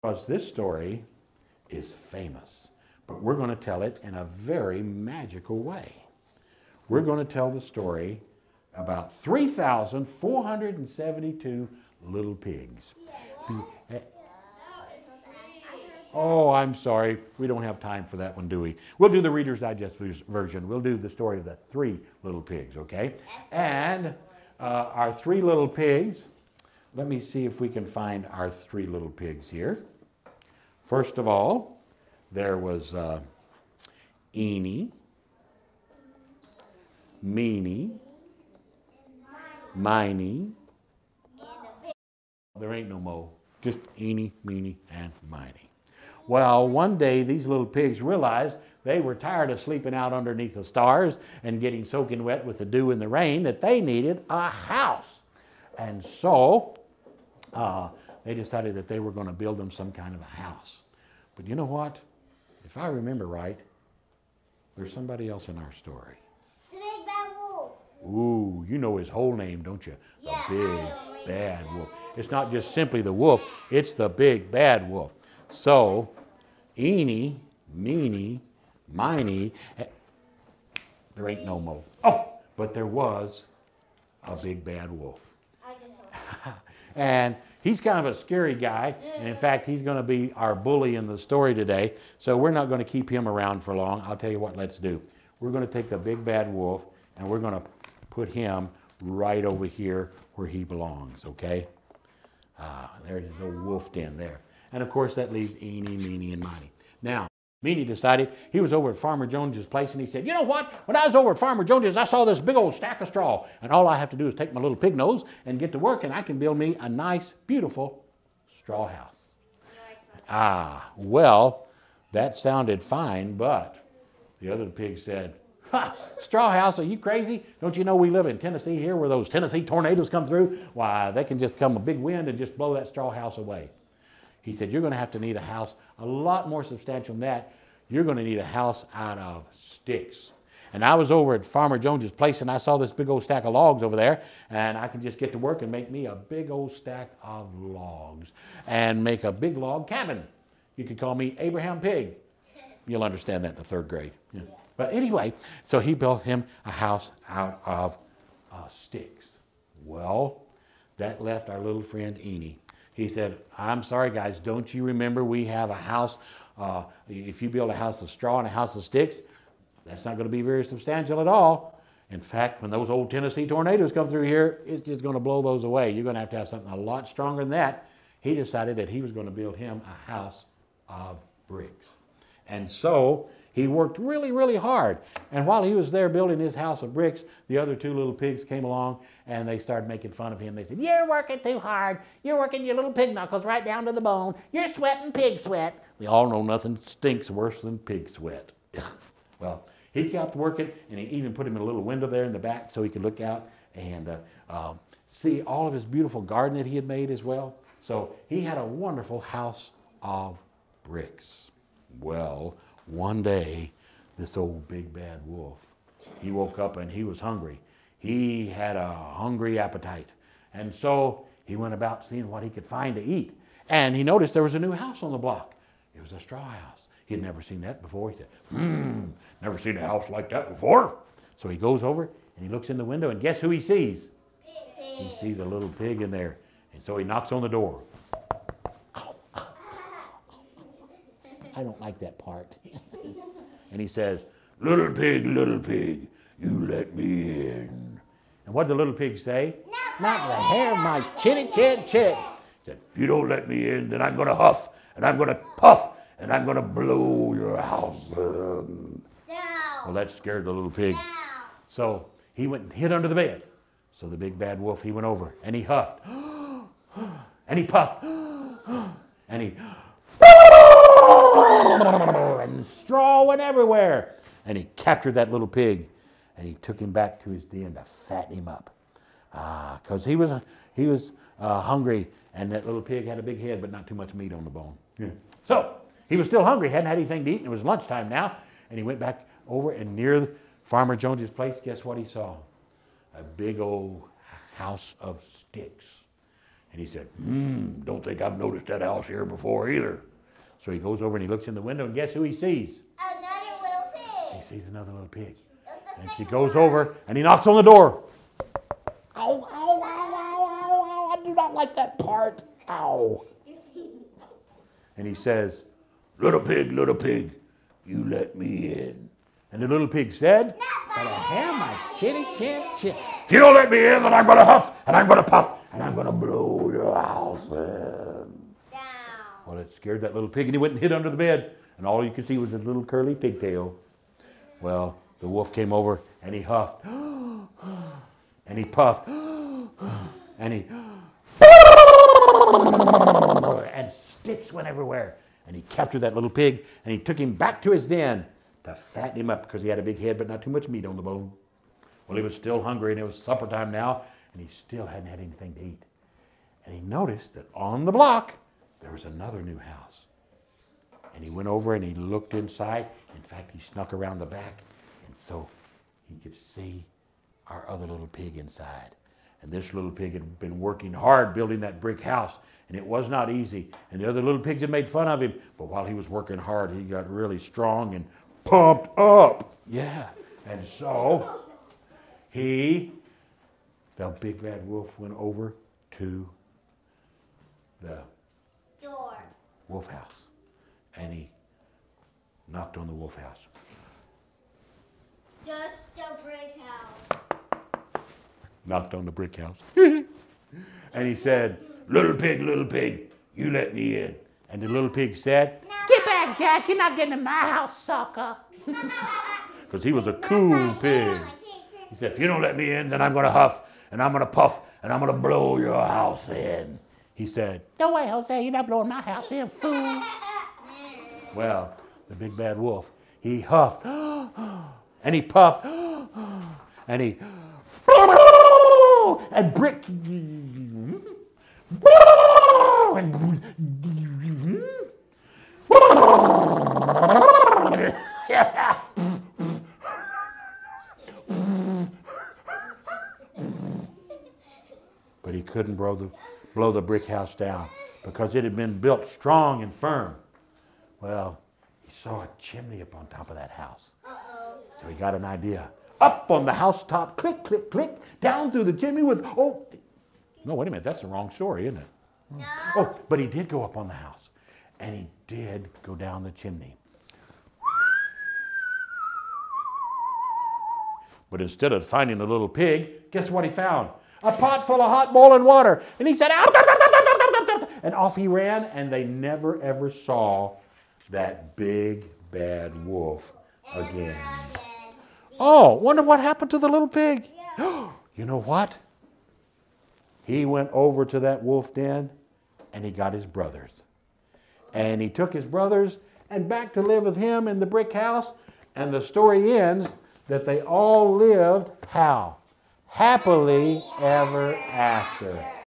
Because this story is famous, but we're going to tell it in a very magical way. We're going to tell the story about 3,472 little pigs. Oh, I'm sorry. We don't have time for that one, do we? We'll do the Reader's Digest version. We'll do the story of the 3 little pigs, okay? And our 3 little pigs, let me see if we can find our 3 little pigs here. First of all, there was Eenie, Meenie, Miney. There ain't no mo. Just Eenie, Meenie, and Miney. Well, one day these little pigs realized they were tired of sleeping out underneath the stars and getting soaking wet with the dew and the rain, that they needed a house. And so they decided that they were going to build them some kind of a house. But you know what? If I remember right, there's somebody else in our story. The Big Bad Wolf. Ooh, you know his whole name, don't you? Yeah, the Big Bad Wolf. It's not just simply the wolf, it's the Big Bad Wolf. So, Eenie, Meenie, Miney, there ain't no mo. Oh, but there was a Big Bad Wolf. And he's kind of a scary guy, and in fact, he's going to be our bully in the story today, so we're not going to keep him around for long. I'll tell you what, let's do. We're going to take the Big Bad Wolf, and we're going to put him right over here where he belongs, okay? There's his old wolf den there. And of course, that leaves Eenie, Meenie, and Miney. Now, Meenie decided, he was over at Farmer Jones's place, and he said, you know what? When I was over at Farmer Jones's, I saw this big old stack of straw, and all I have to do is take my little pig nose and get to work, and I can build me a nice, beautiful straw house. Well, that sounded fine, but the other pig said, ha, straw house, are you crazy? Don't you know we live in Tennessee here where those Tennessee tornadoes come through? Why, they can just come a big wind and just blow that straw house away. He said, you're going to have to need a house a lot more substantial than that. You're going to need a house out of sticks. And I was over at Farmer Jones's place, and I saw this big old stack of logs over there, and I could just get to work and make me a big old stack of logs and make a big log cabin. You could call me Abraham Pig. You'll understand that in the 3rd grade. Yeah. But anyway, so he built him a house out of sticks. Well, that left our little friend Eenie. He said, I'm sorry, guys, don't you remember we have a house, if you build a house of straw and a house of sticks, that's not going to be very substantial at all. In fact, when those old Tennessee tornadoes come through here, it's just going to blow those away. You're going to have something a lot stronger than that. He decided that he was going to build him a house of bricks. And so he worked really, really hard. And while he was there building his house of bricks, the other 2 little pigs came along and they started making fun of him. They said, you're working too hard. You're working your little pig knuckles right down to the bone. You're sweating pig sweat. We all know nothing stinks worse than pig sweat. Well, he kept working, and he even put him in a little window there in the back so he could look out and see all of his beautiful garden that he had made as well. So he had a wonderful house of bricks. Well, one day, this old Big Bad Wolf, he woke up and he was hungry. He had a hungry appetite. And so he went about seeing what he could find to eat. And he noticed there was a new house on the block. It was a straw house. He had never seen that before. He said, never seen a house like that before. So he goes over and he looks in the window, and guess who he sees? Pig. He sees a little pig in there. And so he knocks on the door. I don't like that part. And he says, little pig, you let me in. And what did the little pig say? Not the hair of my chinny chin chick. He said, if you don't let me in, then I'm going to huff, and I'm going to puff, and I'm going to blow your house in. Well, that scared the little pig. So he went and hid under the bed. So the Big Bad Wolf, he went over, and he huffed, and he puffed, and he... and straw went everywhere. And he captured that little pig, and he took him back to his den to fatten him up. Because he was hungry, and that little pig had a big head, but not too much meat on the bone. Yeah. So he was still hungry, hadn't had anything to eat, and it was lunchtime now. And he went back over, and near Farmer Jones's place, guess what he saw? A big old house of sticks. And he said, don't think I've noticed that house here before either. So he goes over and he looks in the window, and guess who he sees? Another little pig. He sees another little pig. It's the And she second goes one. over and he knocks on the door. Ow, ow, ow, ow, ow, ow. I do not like that part. Ow. And he says, little pig, you let me in. And the little pig said, but I have my chitty chin chin. If you don't let me in, then I'm going to huff, and I'm going to puff, and I'm going to blow your house in. Down. Well, it scared that little pig, and he went and hid under the bed. And all you could see was his little curly pigtail. Well, the wolf came over, and he huffed, and he puffed, and he... and sticks went everywhere. And he captured that little pig, and he took him back to his den to fatten him up because he had a big head but not too much meat on the bone. Well, he was still hungry, and it was supper time now, and he still hadn't had anything to eat. And he noticed that on the block, there was another new house. And he went over and he looked inside. In fact, he snuck around the back, and so he could see our other little pig inside. And this little pig had been working hard building that brick house, and it was not easy. And the other little pigs had made fun of him, but while he was working hard, he got really strong and pumped up. Yeah. And so the big bad wolf went over to the Door. wolf house, and he knocked on the wolf house. Just a brick house. Knocked on the brick house. And he said, little pig, you let me in. And the little pig said, get back, Jack, you're not getting in my house, sucker. Because he was a cool pig. He said, if you don't let me in, then I'm going to huff, and I'm going to puff, and I'm going to blow your house in. He said, no way, Jose, you're not blowing my house in, fool. Well, the big bad wolf, he huffed, and he puffed, and he... and brick but he couldn't blow the brick house down because it had been built strong and firm. Well, he saw a chimney up on top of that house. So he got an idea. Up on the housetop, click, click, click, down through the chimney with, no, wait a minute, that's the wrong story, isn't it? No. Oh, but he did go up on the house, and he did go down the chimney. But instead of finding a little pig, guess what he found? A pot full of hot boiling water. And he said, and off he ran, and they never ever saw that big bad wolf again. Oh, wonder what happened to the little pig. Yeah. You know what? He went over to that wolf den and he got his brothers. And he took his brothers and back to live with him in the brick house. And the story ends that they all lived how? Happily ever after.